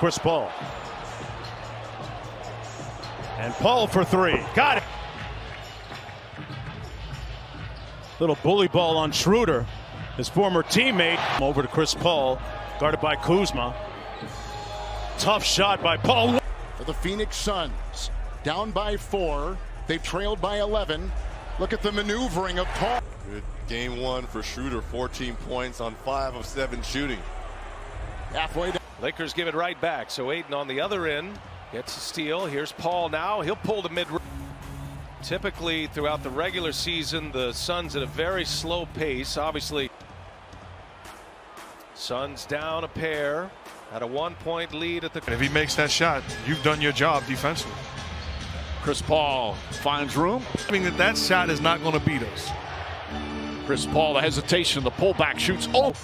Chris Paul. And Paul for three. Got it. Little bully ball on Schroeder, his former teammate. Over to Chris Paul, guarded by Kuzma. Tough shot by Paul. For the Phoenix Suns, down by 4. They've trailed by 11. Look at the maneuvering of Paul. Good game one for Schroeder, 14 points on 5 of 7 shooting. Halfway down. Lakers give it right back. So Aiden on the other end gets a steal. Here's Paul now. He'll pull the mid. Typically throughout the regular season, the Suns at a very slow pace. Obviously, Suns down a pair at a 1-point lead at the. If he makes that shot, you've done your job defensively. Chris Paul finds room. I mean, that shot is not going to beat us. Chris Paul, the hesitation, the pullback, shoots. Oh!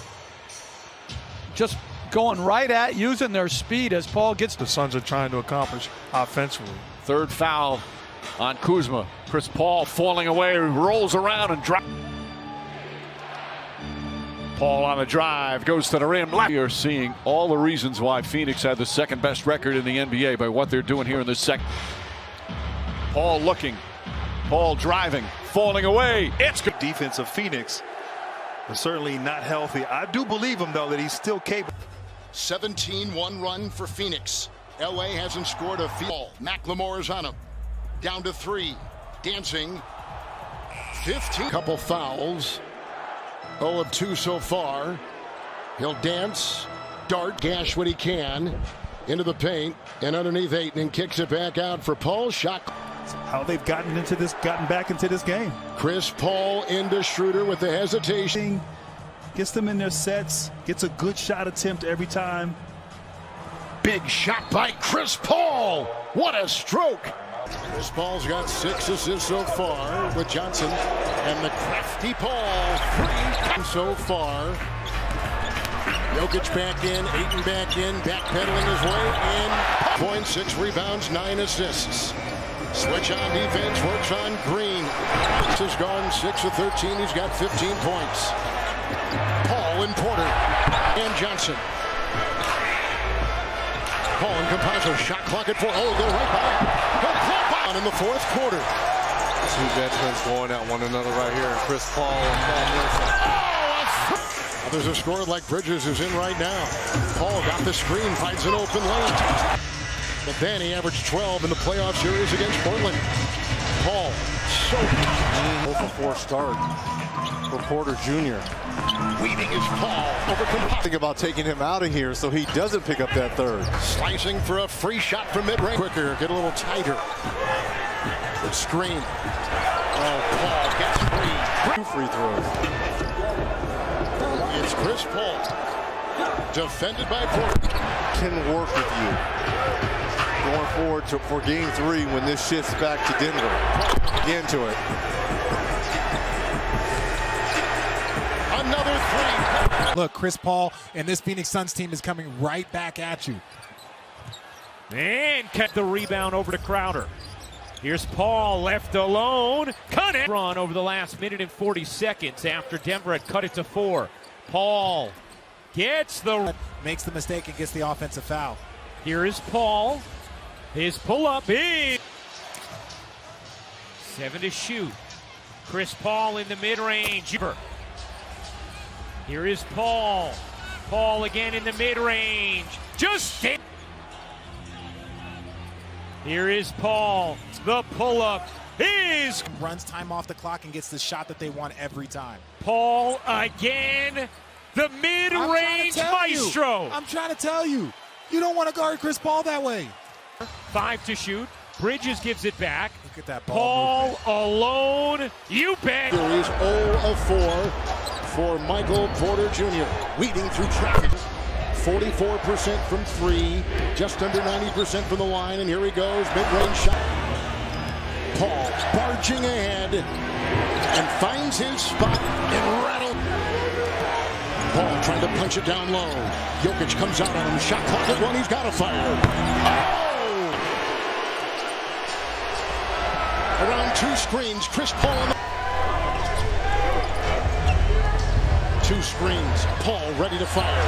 Just going right at, using their speed as Paul gets. The Suns are trying to accomplish offensively. Third foul on Kuzma. Chris Paul falling away, rolls around and drops. Paul on the drive, goes to the rim. We are seeing all the reasons why Phoenix had the second best record in the NBA by what they're doing here in the second. Paul looking, Paul driving, falling away. It's good. Defense of Phoenix is certainly not healthy. I do believe him, though, that he's still capable. 17-1 run for Phoenix. LA hasn't scored a field. McLemore's on him. Down to 3. Dancing. 15. Couple fouls. 0 of 2 so far. He'll dance, dart, gash when he can. Into the paint and underneath Ayton and kicks it back out for Paul. Shot. How they've gotten back into this game. Chris Paul into Schroeder with the hesitation. Gets them in their sets, gets a good shot attempt every time. Big shot by Chris Paul. What a stroke. Chris Paul's got 6 assists so far with Johnson. And the crafty Paul, 3 so far. Jokic back in, Ayton back in, backpedaling his way in. Points, 6 rebounds, 9 assists. Switch on defense, works on Green. This has gone 6 of 13. He's got 15 points. Paul and Porter and Johnson. Paul and Campazzo, shot clock at 4. Oh, go right by. He'll clap on in the 4th quarter. 2 veterans going at one another right here. Chris Paul and Paul Millsap. There's a scorer like Bridges who's in right now. Paul got the screen, finds an open lane. But then he averaged 12 in the playoff series against Portland. Paul, so 4 start for Porter Jr. Weaving is Paul over Campazzo. Think about taking him out of here so he doesn't pick up that 3rd. Slicing for a free shot from mid-range. Quicker, get a little tighter. Good screen. Oh, Paul gets free. 2 free throws. It's Chris Paul. Defended by Porter. Can work with you going forward for game 3 when this shifts back to Denver. Into it. Another 3. Look, Chris Paul and this Phoenix Suns team is coming right back at you. And kept the rebound over to Crowder. Here's Paul left alone. Cut it. Run over the last minute and 40 seconds after Denver had cut it to 4. Paul gets the. Makes the mistake and gets the offensive foul. Here is Paul. His pull-up is 7 to shoot. Chris Paul in the mid-range. Here is Paul. Paul again in the mid-range. Here is Paul. The pull-up is. Runs time off the clock and gets the shot that they want every time. Paul again. The mid-range maestro. I'm trying to tell you. You don't want to guard Chris Paul that way. 5 to shoot. Bridges gives it back. Look at that ball Paul alone. You bet. He's 0 of 4 for Michael Porter Jr. Weeding through traffic. 44% from 3. Just under 90% from the line. And here he goes. Mid-range shot. Paul barging ahead and finds his spot and rattle. Paul trying to punch it down low. Jokic comes out on him. Shot clock at 1. He's got to fire. Oh! Around 2 screens. Chris Paul on the 2 screens. Paul ready to fire.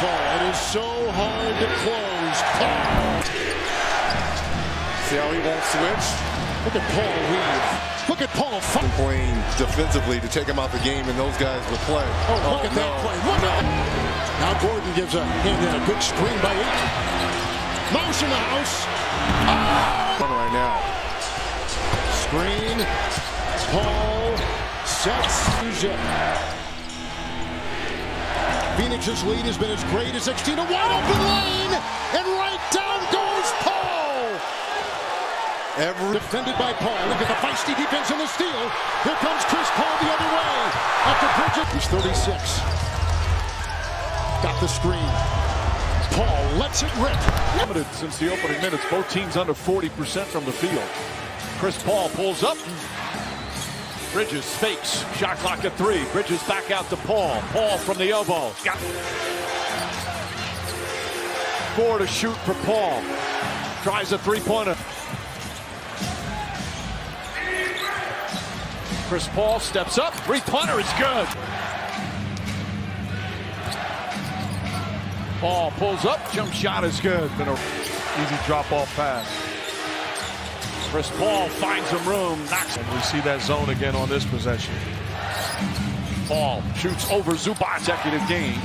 Paul. It is so hard to close. Paul. See how he won't switch? Look at Paul weave. Look at Paul playing defensively to take him out the game, and those guys will play. Oh, look at that play. Look Now Gordon gives a hand in a good screen by Ayton. Mouse in the house. Right now. Screen. Paul sets. Phoenix's lead has been as great as 16. A wide open lane, and right down goes Paul. Defended by Paul. Look at the feisty defense and the steal. Here comes Chris Paul the other way. After Bridget, he's 36. Got the screen. Paul lets it rip. Limited since the opening minutes. Both teams under 40% from the field. Chris Paul pulls up. Bridges fakes. Shot clock at 3. Bridges back out to Paul. Paul from the elbow. Got 4 to shoot for Paul. Tries a three-pointer. Chris Paul steps up. Three-pointer is good. Paul pulls up. Jump shot is good. Been an easy drop-off pass. Chris Paul finds some room. Knocks. And we see that zone again on this possession. Paul shoots over Zubac. Consecutive game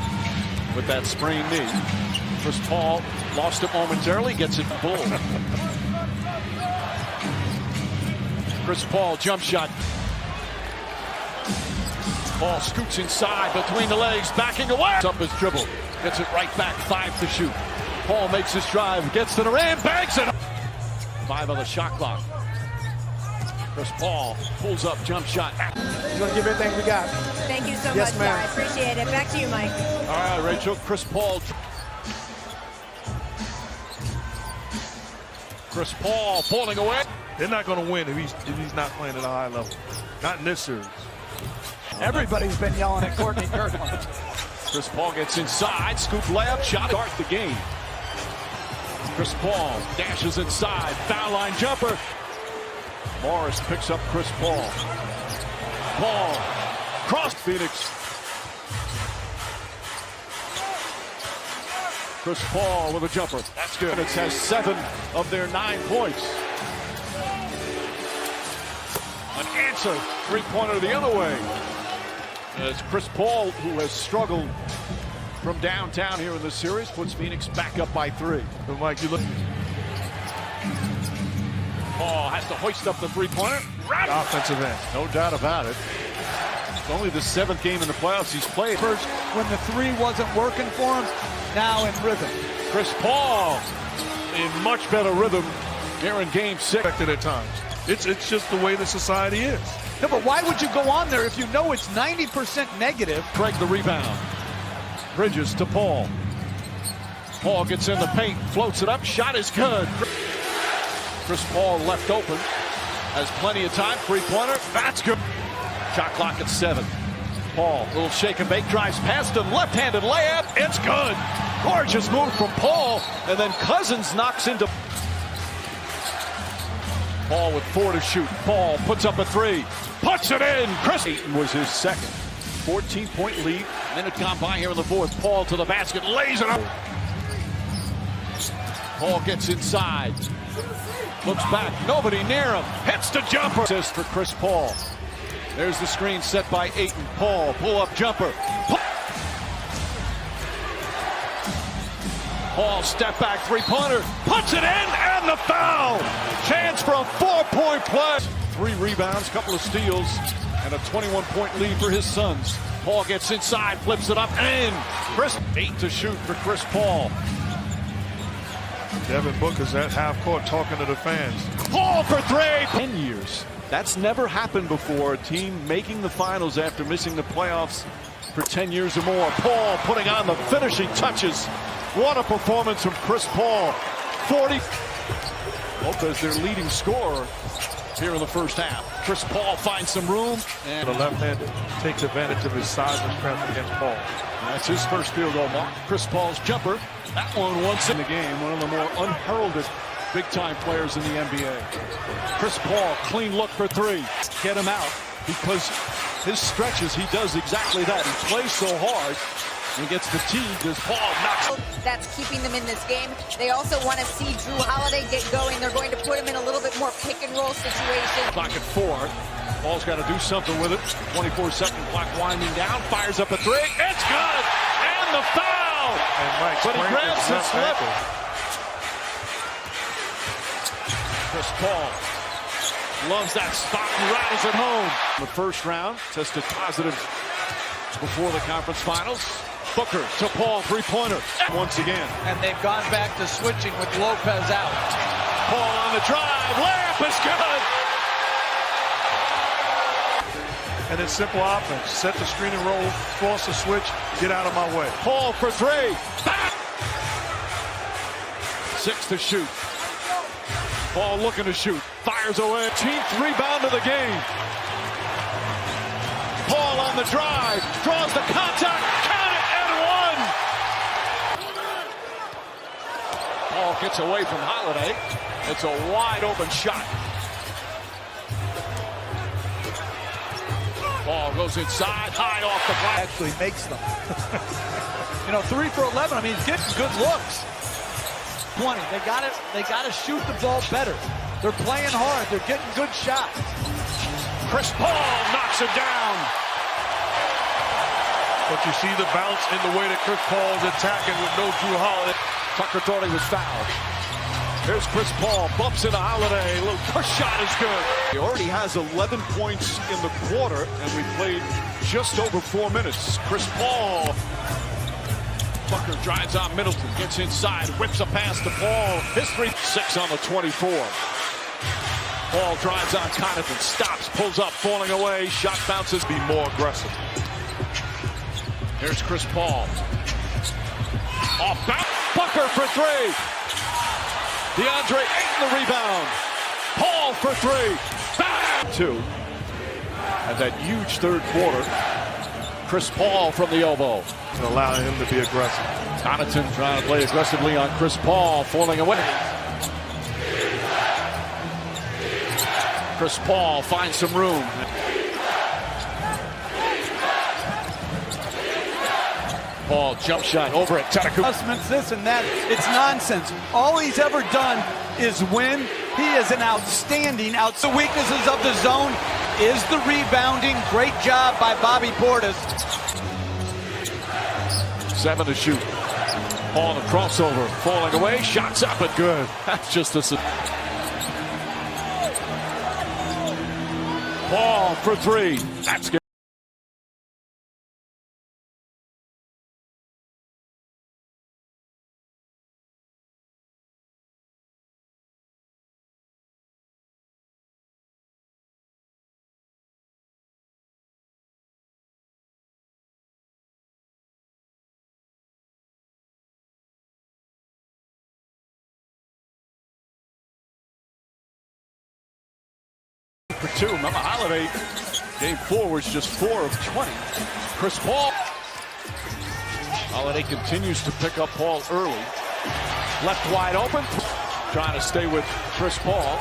with that sprained knee. Chris Paul lost it momentarily. Gets it full. Chris Paul jump shot. Paul scoots inside between the legs, backing away. Up his dribble. Gets it right back, 5 to shoot. Paul makes his drive, gets to the rim, banks it. 5 on the shot clock. Chris Paul pulls up, jump shot. We're going to give everything we got. Thank you so Yes, much, ma'am. I appreciate it. Back to you, Mike. All right, Rachel. Chris Paul. Chris Paul pulling away. They're not going to win if he's not playing at a high level. Not in this series. Everybody's been yelling at Courtney Kirkland. Chris Paul gets inside, scoop layup, shot, start the game. Chris Paul dashes inside, foul line jumper. Morris picks up Chris Paul. Paul, cross Phoenix. Chris Paul with a jumper. That's good. Phoenix has 7 of their 9 points. An answer, three-pointer the other way. As Chris Paul, who has struggled from downtown here in this series, puts Phoenix back up by 3. So Mike, you look. Paul has to hoist up the three-pointer. Offensive end. No doubt about it. It's only the 7th game in the playoffs he's played. First, when the 3 wasn't working for him, now in rhythm. Chris Paul in much better rhythm here in Game 6. Expected at times. It's just the way the society is. No, but why would you go on there if you know it's 90% negative? Craig the rebound. Bridges to Paul. Paul gets in the paint, floats it up, shot is good. Chris Paul left open, has plenty of time, three-pointer, that's good. Shot clock at 7. Paul, little shake and bake, drives past him, left-handed layup, it's good. Gorgeous move from Paul, and then Cousins knocks into Paul with 4 to shoot. Paul puts up a 3, puts it in. Chris Ayton was his second. 14-point lead. Minute gone by here in the 4th. Paul to the basket, lays it up. Paul gets inside. Looks back, nobody near him. Hits the jumper. Assist for Chris Paul. There's the screen set by Ayton. Paul, pull-up jumper. Paul, step back three-pointer. Puts it in, and the foul. Chance for a 4-point play. 3 rebounds, couple of steals, and a 21-point lead for his Suns. Paul gets inside, flips it up, and in. Chris, 8 to shoot for Chris Paul. Devin Booker's at half court talking to the fans. Paul for 3. 10 years. That's never happened before. A team making the finals after missing the playoffs for 10 years or more. Paul putting on the finishing touches. What a performance from Chris Paul. 40. Lopez, their leading scorer here in the first half. Chris Paul finds some room. And The left-hander takes advantage of his size and strength against Paul. that's his first field goal mark. Chris Paul's jumper. That one once in the game. One of the more unheralded big-time players in the NBA. Chris Paul, clean look for 3. Get him out because his stretches, he does exactly that. He plays so hard He gets fatigued as Paul knocks. That's keeping them in this game. They also want to see Drew Holiday get going. They're going to put him in a little bit more pick and roll situation. Clock at 4. Paul's got to do something with it. 24-second clock winding down. Fires up a 3. It's good. And the foul. But he grabs his slip. Chris Paul loves that spot and rattles it home. The first round tested positive before the conference finals. Booker to Paul, three-pointer once again. And they've gone back to switching with Lopez out. Paul on the drive, layup is good. And it's simple offense. Set the screen and roll, force the switch, get out of my way. Paul for 3. 6 to shoot. Paul looking to shoot, fires away. 18th rebound of the game. Paul on the drive, draws the contact, count it, and 1. Paul gets away from Holiday. It's a wide open shot. Paul goes inside, high off the glass. Actually makes them. 3 for 11. I mean, he's getting good looks. 20. They got to shoot the ball better. They're playing hard. They're getting good shots. Chris Paul knocks it down. But you see the bounce in the way that Chris Paul's attacking with no Drew Holiday. Tucker thought he was fouled. Here's Chris Paul, bumps into Holiday. A little push shot is good. He already has 11 points in the quarter, and we played just over 4 minutes. Chris Paul. Tucker drives on Middleton, gets inside, whips a pass to Paul. History 6 on the 24. Paul drives on Connaughton, stops, pulls up, falling away. Shot bounces. Be more aggressive. Here's Chris Paul. Off bounce. Booker for 3. DeAndre Ayton the rebound. Paul for 3. Bang! 2. And that huge third quarter. Chris Paul from the elbow. And allowing him to be aggressive. Connaughton trying to play aggressively on Chris Paul, falling away. Chris Paul finds some room. Paul jump shot over at Tetaku. Adjustments, this and that. It's nonsense. All he's ever done is win. He is an outstanding The weaknesses of the zone is the rebounding. Great job by Bobby Portis. 7 to shoot. Paul the crossover, falling away. Shots up and good. That's just a... Paul for 3. That's good. For 2. Remember, Holiday, game 4 was just 4 of 20. Chris Paul. Holiday continues to pick up Paul early. Left wide open. Trying to stay with Chris Paul.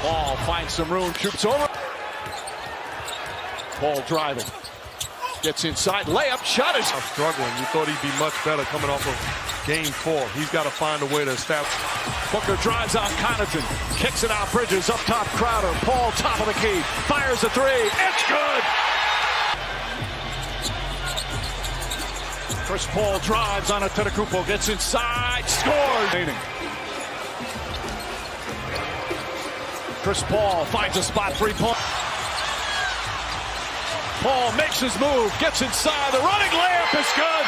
Paul finds some room, shoots over. Paul driving. Gets inside, layup, shot is... Struggling. You thought he'd be much better coming off of game 4. He's got to find a way to establish. Booker drives on Connaughton, kicks it out Bridges, up top Crowder. Paul top of the key, fires a 3. It's good! Chris Paul drives on a Tetakupo, gets inside, scores! Chris Paul finds a spot, 3-point. Paul makes his move, gets inside, the running layup is good!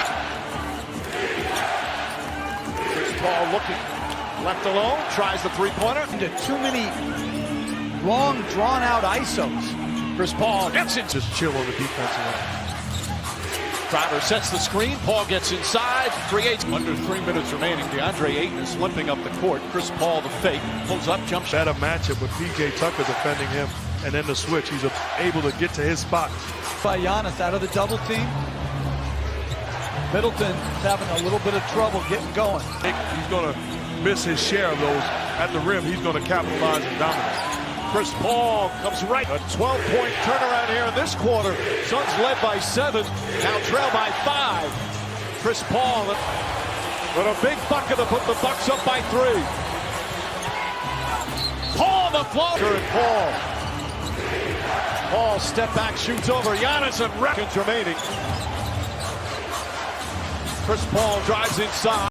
Chris Paul looking, left alone, tries the 3-pointer. Too many long, drawn-out ISOs. Chris Paul gets it. Just chill on the defensive end. Crowder sets the screen. Paul gets inside. Creates under 3 minutes remaining. DeAndre Ayton is limping up the court. Chris Paul the fake. Pulls up, jumps. Better matchup with P.J. Tucker defending him. And then the switch. He's able to get to his spot. By Giannis out of the double team. Middleton's having a little bit of trouble getting going. He's going to miss his share of those at the rim. He's going to capitalize and dominate. Chris Paul comes right. A 12-point turnaround here in this quarter. Suns led by 7, now trail by 5. Chris Paul with a big bucket to put the Bucks up by 3. Paul the floater and Paul. Paul step back, shoots over Giannis and seconds remaining. Chris Paul drives inside.